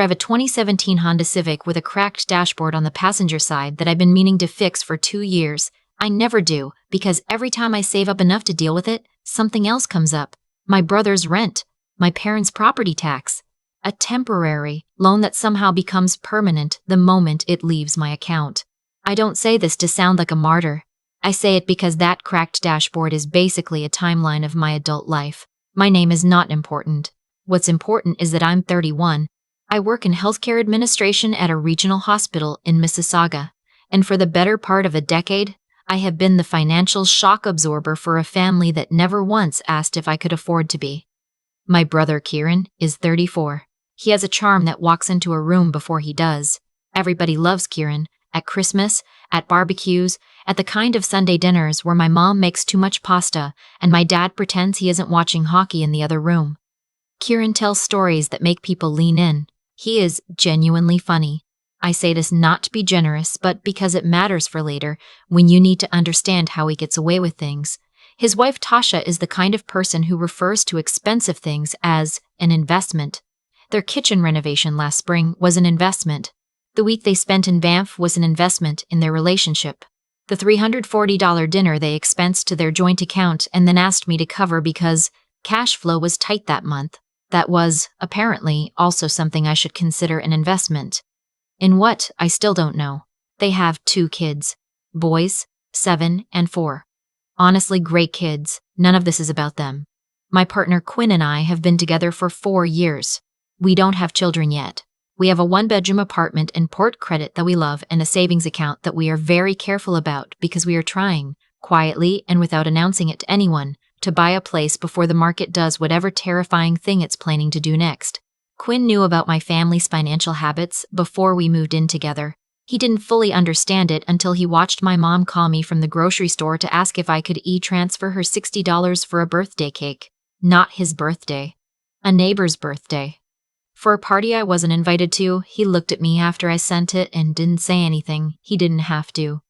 I have a 2017 Honda Civic with a cracked dashboard on the passenger side that I've been meaning to fix for 2 years. I never do, because every time I save up enough to deal with it, something else comes up. My brother's rent, my parents' property tax, a temporary loan that somehow becomes permanent the moment it leaves my account. I don't say this to sound like a martyr. I say it because that cracked dashboard is basically a timeline of my adult life. My name is not important. What's important is that I'm 31. I work in healthcare administration at a regional hospital in Mississauga, and for the better part of a decade, I have been the financial shock absorber for a family that never once asked if I could afford to be. My brother Kieran is 34. He has a charm that walks into a room before he does. Everybody loves Kieran, at Christmas, at barbecues, at the kind of Sunday dinners where my mom makes too much pasta and my dad pretends he isn't watching hockey in the other room. Kieran tells stories that make people lean in. He is genuinely funny. I say this not to be generous, but because it matters for later, when you need to understand how he gets away with things. His wife Tasha is the kind of person who refers to expensive things as an investment. Their kitchen renovation last spring was an investment. The week they spent in Banff was an investment in their relationship. The $340 dinner they expensed to their joint account and then asked me to cover because cash flow was tight that month. That was, apparently, also something I should consider an investment. In what, I still don't know. They have 2 kids. Boys, 7 and 4. Honestly, great kids. None of this is about them. My partner Quinn and I have been together for 4 years. We don't have children yet. We have a 1-bedroom apartment and port credit that we love and a savings account that we are very careful about because we are trying, quietly and without announcing it to anyone, to buy a place before the market does whatever terrifying thing it's planning to do next. Quinn knew about my family's financial habits before we moved in together. He didn't fully understand it until he watched my mom call me from the grocery store to ask if I could e-transfer her $60 for a birthday cake. Not his birthday. A neighbor's birthday. For a party I wasn't invited to, he looked at me after I sent it and didn't say anything. He didn't have to.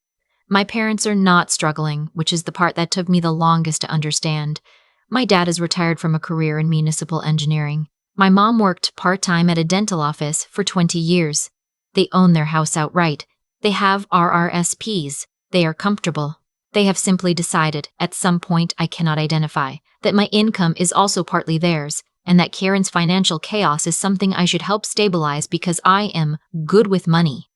My parents are not struggling, which is the part that took me the longest to understand. My dad is retired from a career in municipal engineering. My mom worked part-time at a dental office for 20 years. They own their house outright. They have RRSPs. They are comfortable. They have simply decided, at some point I cannot identify, that my income is also partly theirs, and that Karen's financial chaos is something I should help stabilize because I am good with money.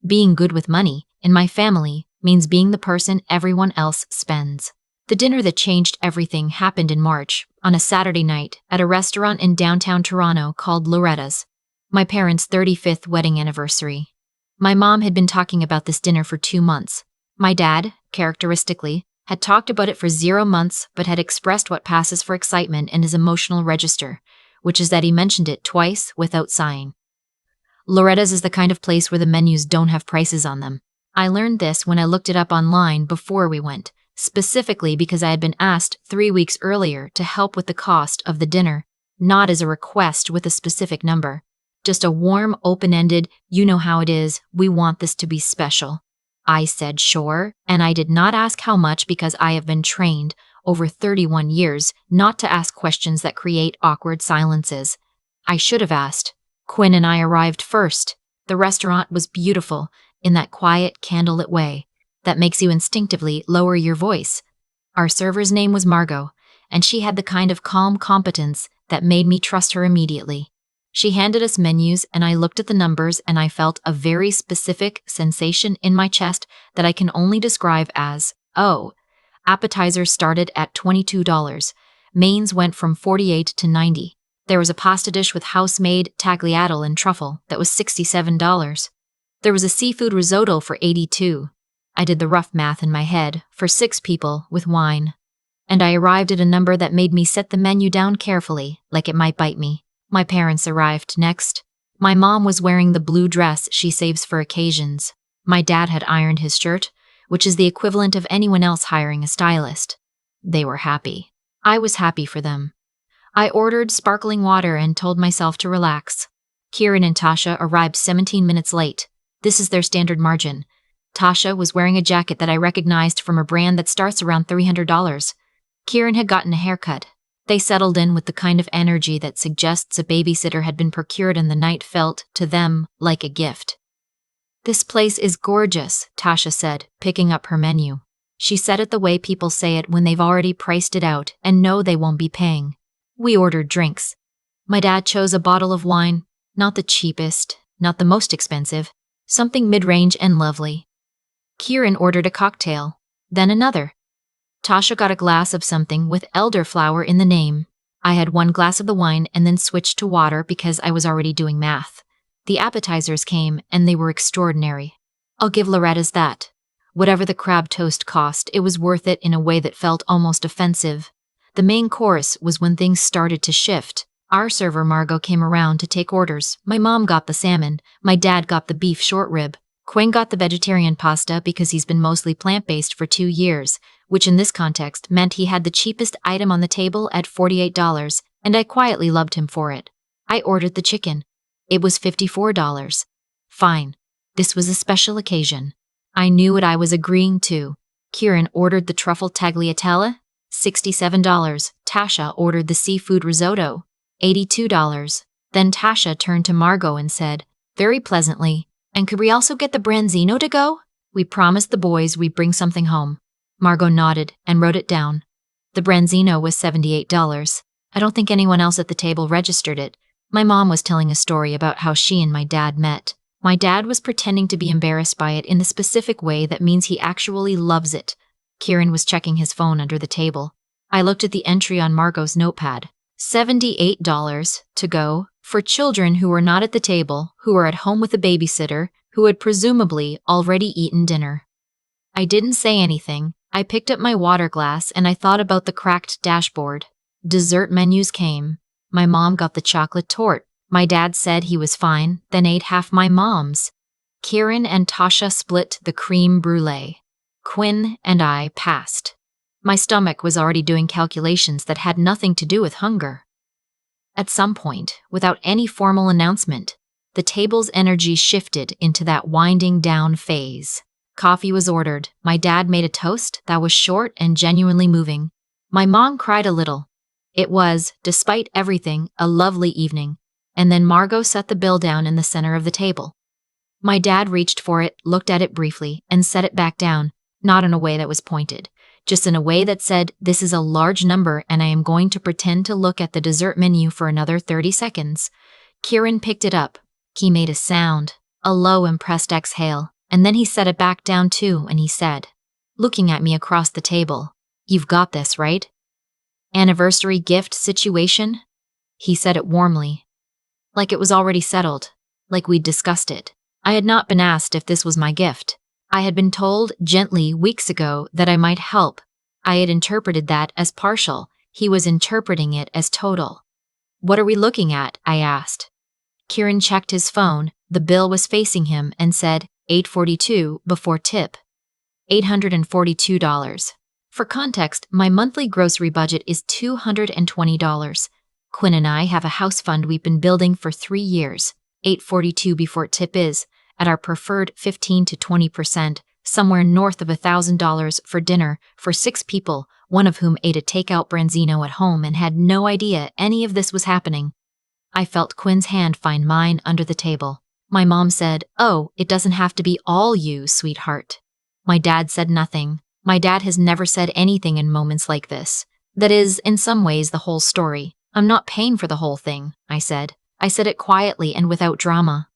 Being good with money, in my family, means being the person everyone else spends. The dinner that changed everything happened in March, on a Saturday night, at a restaurant in downtown Toronto called Loretta's. My parents' 35th wedding anniversary. My mom had been talking about this dinner for 2 months. My dad, characteristically, had talked about it for 0 months but had expressed what passes for excitement in his emotional register, which is that he mentioned it twice without sighing. Loretta's is the kind of place where the menus don't have prices on them. I learned this when I looked it up online before we went, specifically because I had been asked 3 weeks earlier to help with the cost of the dinner, not as a request with a specific number. Just a warm, open-ended, you know how it is, we want this to be special. I said sure, and I did not ask how much because I have been trained, over 31 years, not to ask questions that create awkward silences. I should have asked. Quinn and I arrived first. The restaurant was beautiful, in that quiet, candlelit way that makes you instinctively lower your voice. Our server's name was Margot, and she had the kind of calm competence that made me trust her immediately. She handed us menus, and I looked at the numbers and I felt a very specific sensation in my chest that I can only describe as, oh. Appetizers started at $22. Mains went from $48 to $90. There was a pasta dish with house-made tagliatelle and truffle that was $67. There was a seafood risotto for $82. I did the rough math in my head, for 6 people, with wine. And I arrived at a number that made me set the menu down carefully, like it might bite me. My parents arrived next. My mom was wearing the blue dress she saves for occasions. My dad had ironed his shirt, which is the equivalent of anyone else hiring a stylist. They were happy. I was happy for them. I ordered sparkling water and told myself to relax. Kieran and Tasha arrived 17 minutes late. This is their standard margin. Tasha was wearing a jacket that I recognized from a brand that starts around $300. Kieran had gotten a haircut. They settled in with the kind of energy that suggests a babysitter had been procured and the night felt, to them, like a gift. "This place is gorgeous," Tasha said, picking up her menu. She said it the way people say it when they've already priced it out and know they won't be paying. We ordered drinks. My dad chose a bottle of wine, not the cheapest, not the most expensive, something mid-range and lovely. Kieran ordered a cocktail, then another. Tasha got a glass of something with elderflower in the name. I had one glass of the wine and then switched to water because I was already doing math. The appetizers came and they were extraordinary. I'll give Loretta's that. Whatever the crab toast cost, it was worth it in a way that felt almost offensive. The main course was when things started to shift. Our server Margot came around to take orders. My mom got the salmon, my dad got the beef short rib. Quinn got the vegetarian pasta because he's been mostly plant-based for 2 years, which in this context meant he had the cheapest item on the table at $48, and I quietly loved him for it. I ordered the chicken. It was $54. Fine. This was a special occasion. I knew what I was agreeing to. Kieran ordered the truffle tagliatelle, $67. Tasha ordered the seafood risotto, $82. Then Tasha turned to Margot and said, very pleasantly, "And could we also get the branzino to go? We promised the boys we'd bring something home." Margot nodded and wrote it down. The branzino was $78. I don't think anyone else at the table registered it. My mom was telling a story about how she and my dad met. My dad was pretending to be embarrassed by it in the specific way that means he actually loves it. Kieran was checking his phone under the table. I looked at the entry on Margot's notepad. $78 to go for children who were not at the table, who were at home with a babysitter, who had presumably already eaten dinner. I didn't say anything. I picked up my water glass and I thought about the cracked dashboard. Dessert menus came. My mom got the chocolate torte. My dad said he was fine, then ate half my mom's. Kieran and Tasha split the creme brulee. Quinn and I passed. My stomach was already doing calculations that had nothing to do with hunger. At some point, without any formal announcement, the table's energy shifted into that winding down phase. Coffee was ordered. My dad made a toast that was short and genuinely moving. My mom cried a little. It was, despite everything, a lovely evening. And then Margot set the bill down in the center of the table. My dad reached for it, looked at it briefly, and set it back down, not in a way that was pointed, just in a way that said, "This is a large number and I am going to pretend to look at the dessert menu for another 30 seconds. Kieran picked it up. He made a sound, a low, impressed exhale, and then he set it back down too, and he said, looking at me across the table, "You've got this, right? Anniversary gift situation?" He said it warmly, like it was already settled, like we'd discussed it. I had not been asked if this was my gift. I had been told gently weeks ago that I might help. I had interpreted that as partial. He was interpreting it as total. "What are we looking at?" I asked. Kieran checked his phone. The bill was facing him and said $842 before tip. $842. For context, my monthly grocery budget is $220. Quinn and I have a house fund we've been building for 3 years. $842 before tip is, at our preferred 15 to 20%, somewhere north of $1,000 for dinner for 6 people, one of whom ate a takeout branzino at home and had no idea any of this was happening. I felt Quinn's hand find mine under the table. My mom said, "Oh, it doesn't have to be all you, sweetheart." My dad said nothing. My dad has never said anything in moments like this. That is, in some ways, the whole story. "I'm not paying for the whole thing," I said. I said it quietly and without drama.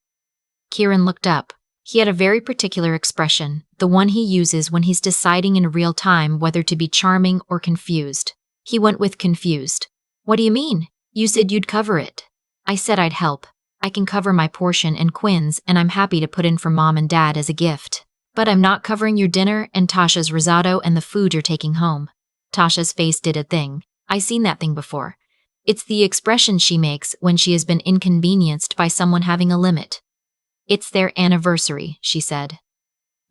Kieran looked up. He had a very particular expression, the one he uses when he's deciding in real time whether to be charming or confused. He went with confused. "What do you mean? You said you'd cover it." I said I'd help. I can cover my portion and Quinn's, and I'm happy to put in for Mom and Dad as a gift. But I'm not covering your dinner and Tasha's risotto and the food you're taking home. Tasha's face did a thing. I've seen that thing before. It's the expression she makes when she has been inconvenienced by someone having a limit. "It's their anniversary," she said.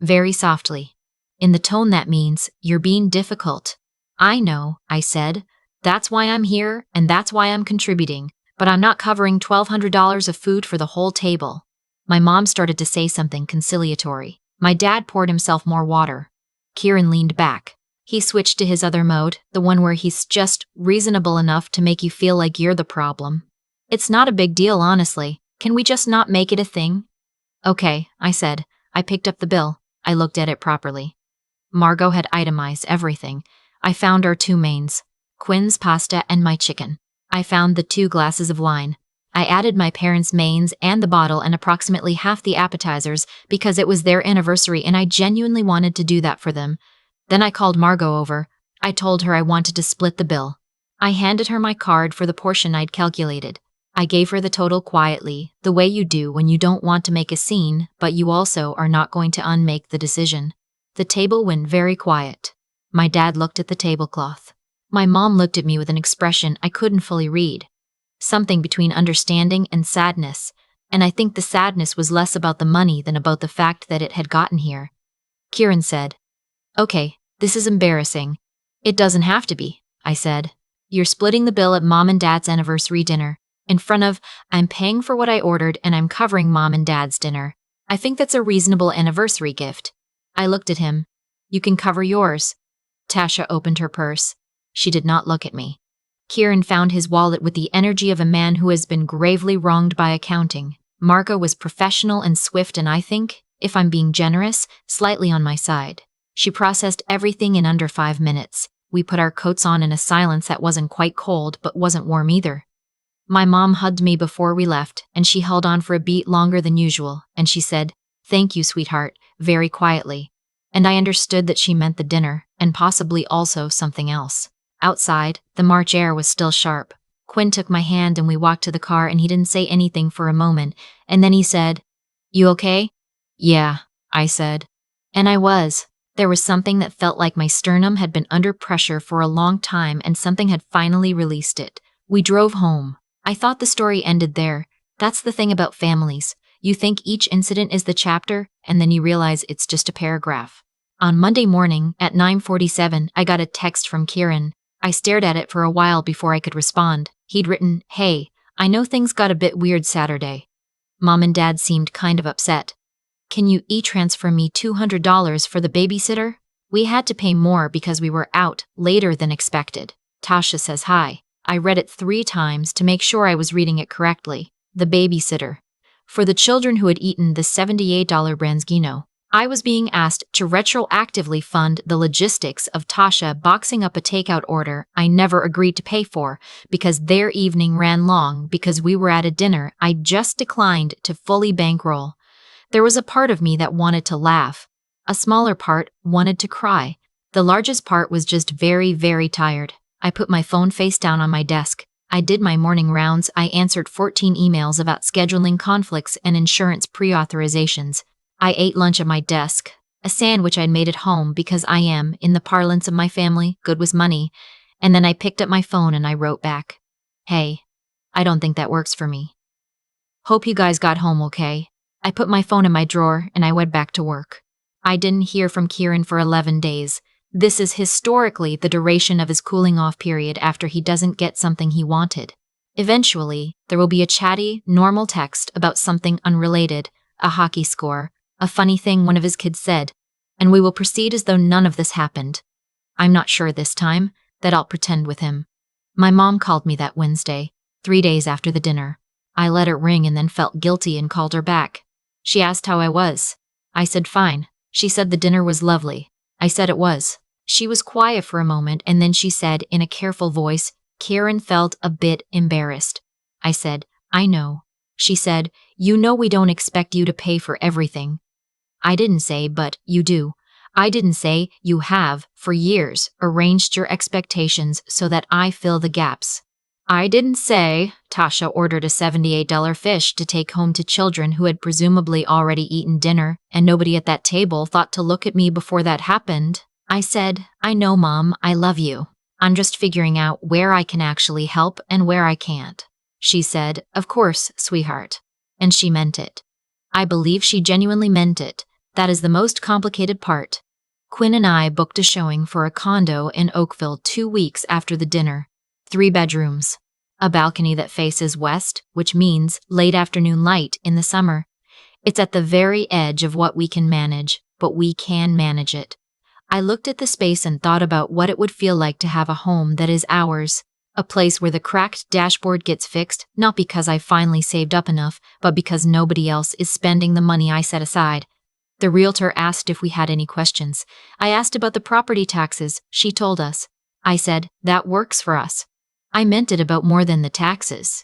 Very softly. In the tone that means, "You're being difficult." "I know," I said. "That's why I'm here, and that's why I'm contributing. But I'm not covering $1,200 of food for the whole table." My mom started to say something conciliatory. My dad poured himself more water. Kieran leaned back. He switched to his other mode, the one where he's just reasonable enough to make you feel like you're the problem. It's not a big deal, honestly. Can we just not make it a thing? Okay, I said. I picked up the bill. I looked at it properly. Margot had itemized everything. I found our 2 mains, Quinn's pasta and my chicken. I found the 2 glasses of wine. I added my parents' mains and the bottle and approximately half the appetizers because it was their anniversary and I genuinely wanted to do that for them. Then I called Margot over. I told her I wanted to split the bill. I handed her my card for the portion I'd calculated. I gave her the total quietly, the way you do when you don't want to make a scene, but you also are not going to unmake the decision. The table went very quiet. My dad looked at the tablecloth. My mom looked at me with an expression I couldn't fully read. Something between understanding and sadness, and I think the sadness was less about the money than about the fact that it had gotten here. Kieran said, "Okay, this is embarrassing." "It doesn't have to be," I said. "You're splitting the bill at Mom and Dad's anniversary dinner. In front of, I'm paying for what I ordered and I'm covering Mom and Dad's dinner. I think that's a reasonable anniversary gift." I looked at him. "You can cover yours." Tasha opened her purse. She did not look at me. Kieran found his wallet with the energy of a man who has been gravely wronged by accounting. Margot was professional and swift and I think, if I'm being generous, slightly on my side. She processed everything in under 5 minutes. We put our coats on in a silence that wasn't quite cold but wasn't warm either. My mom hugged me before we left, and she held on for a beat longer than usual, and she said, "Thank you, sweetheart," very quietly. And I understood that she meant the dinner, and possibly also something else. Outside, the March air was still sharp. Quinn took my hand and we walked to the car and he didn't say anything for a moment, and then he said, "You okay?" "Yeah," I said. And I was. There was something that felt like my sternum had been under pressure for a long time and something had finally released it. We drove home. I thought the story ended there. That's the thing about families. You think each incident is the chapter, and then you realize it's just a paragraph. On Monday morning, at 9:47, I got a text from Kieran. I stared at it for a while before I could respond. He'd written, "Hey, I know things got a bit weird Saturday." Mom and Dad seemed kind of upset. "Can you e-transfer me $200 for the babysitter? We had to pay more because we were out later than expected." Tasha says hi. I read it 3 times to make sure I was reading it correctly. The babysitter. For the children who had eaten the $78 branzino. I was being asked to retroactively fund the logistics of Tasha boxing up a takeout order I never agreed to pay for because their evening ran long because we were at a dinner I just declined to fully bankroll. There was a part of me that wanted to laugh. A smaller part wanted to cry. The largest part was just very, very tired. I put my phone face down on my desk. I did my morning rounds. I answered 14 emails about scheduling conflicts and insurance pre-authorizations. I ate lunch at my desk, a sandwich I'd made at home because I am, in the parlance of my family, good with money. And then I picked up my phone and I wrote back, "Hey, I don't think that works for me. Hope you guys got home okay." I put my phone in my drawer and I went back to work. I didn't hear from Kieran for 11 days. This is historically the duration of his cooling off period after he doesn't get something he wanted. Eventually, there will be a chatty, normal text about something unrelated, a hockey score, a funny thing one of his kids said, and we will proceed as though none of this happened. I'm not sure this time that I'll pretend with him. My mom called me that Wednesday, 3 days after the dinner. I let it ring and then felt guilty and called her back. She asked how I was. I said fine. She said the dinner was lovely. I said it was. She was quiet for a moment and then she said in a careful voice, "Kieran felt a bit embarrassed." I said, "I know." She said, "You know we don't expect you to pay for everything." I didn't say, "But you do." I didn't say, "You have, for years, arranged your expectations so that I fill the gaps." I didn't say, Tasha ordered a $78 fish to take home to children who had presumably already eaten dinner, and nobody at that table thought to look at me before that happened. I said, "I know, Mom, I love you. I'm just figuring out where I can actually help and where I can't." She said, "Of course, sweetheart." And she meant it. I believe she genuinely meant it. That is the most complicated part. Quinn and I booked a showing for a condo in Oakville 2 weeks after the dinner. 3 bedrooms. A balcony that faces west, which means late afternoon light in the summer. It's at the very edge of what we can manage, but we can manage it. I looked at the space and thought about what it would feel like to have a home that is ours. A place where the cracked dashboard gets fixed, not because I finally saved up enough, but because nobody else is spending the money I set aside. The realtor asked if we had any questions. I asked about the property taxes. She told us. I said, that works for us. I meant it about more than the taxes.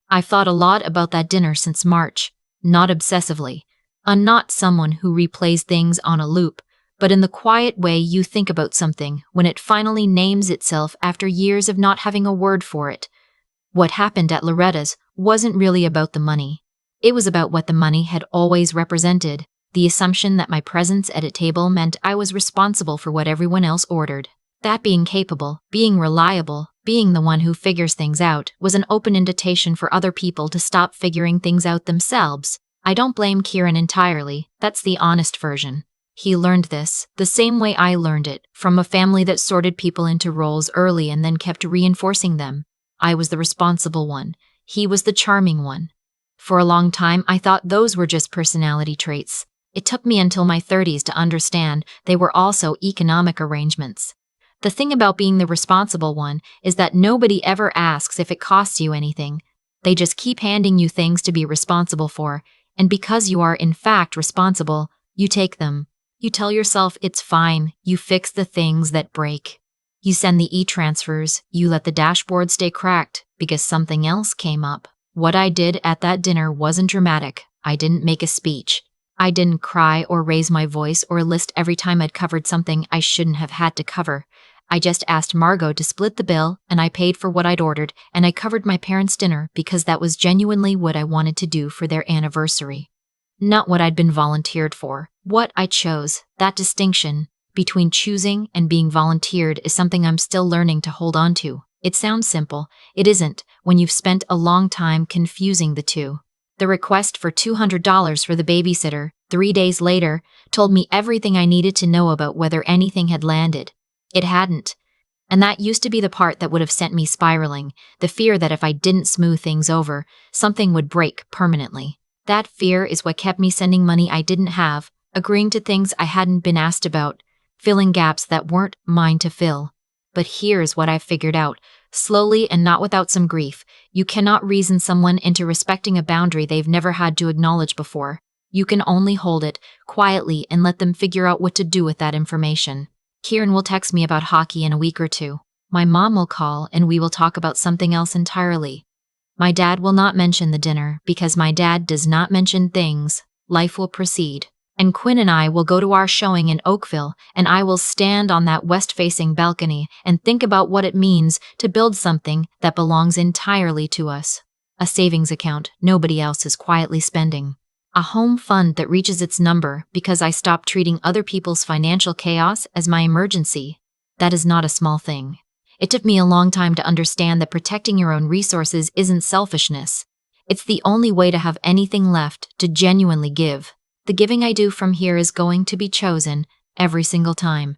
I've thought a lot about that dinner since March. Not obsessively. I'm not someone who replays things on a loop, but in the quiet way you think about something when it finally names itself after years of not having a word for it. What happened at Loretta's wasn't really about the money. It was about what the money had always represented, the assumption that my presence at a table meant I was responsible for what everyone else ordered. That being capable, being reliable, being the one who figures things out was an open invitation for other people to stop figuring things out themselves. I don't blame Kieran entirely, that's the honest version. He learned this, the same way I learned it, from a family that sorted people into roles early and then kept reinforcing them. I was the responsible one. He was the charming one. For a long time, I thought those were just personality traits. It took me until my 30s to understand they were also economic arrangements. The thing about being the responsible one is that nobody ever asks if it costs you anything. They just keep handing you things to be responsible for, and because you are in fact responsible, you take them. You tell yourself it's fine, you fix the things that break. You send the e-transfers, you let the dashboard stay cracked because something else came up. What I did at that dinner wasn't dramatic. I didn't make a speech. I didn't cry or raise my voice or list every time I'd covered something I shouldn't have had to cover. I just asked Margot to split the bill, and I paid for what I'd ordered, and I covered my parents' dinner because that was genuinely what I wanted to do for their anniversary. Not what I'd been volunteered for. What I chose, that distinction between choosing and being volunteered is something I'm still learning to hold on to. It sounds simple. It isn't when you've spent a long time confusing the two. The request for $200 for the babysitter, 3 days later, told me everything I needed to know about whether anything had landed. It hadn't. And that used to be the part that would have sent me spiraling, the fear that if I didn't smooth things over, something would break permanently. That fear is what kept me sending money I didn't have, agreeing to things I hadn't been asked about, filling gaps that weren't mine to fill. But here's what I've figured out, slowly and not without some grief. You cannot reason someone into respecting a boundary they've never had to acknowledge before. You can only hold it quietly and let them figure out what to do with that information. Kieran will text me about hockey in a week or two. My mom will call and we will talk about something else entirely. My dad will not mention the dinner because my dad does not mention things. Life will proceed. And Quinn and I will go to our showing in Oakville, and I will stand on that west-facing balcony and think about what it means to build something that belongs entirely to us. A savings account nobody else is quietly spending. A home fund that reaches its number because I stopped treating other people's financial chaos as my emergency. That is not a small thing. It took me a long time to understand that protecting your own resources isn't selfishness. It's the only way to have anything left to genuinely give. The giving I do from here is going to be chosen every single time.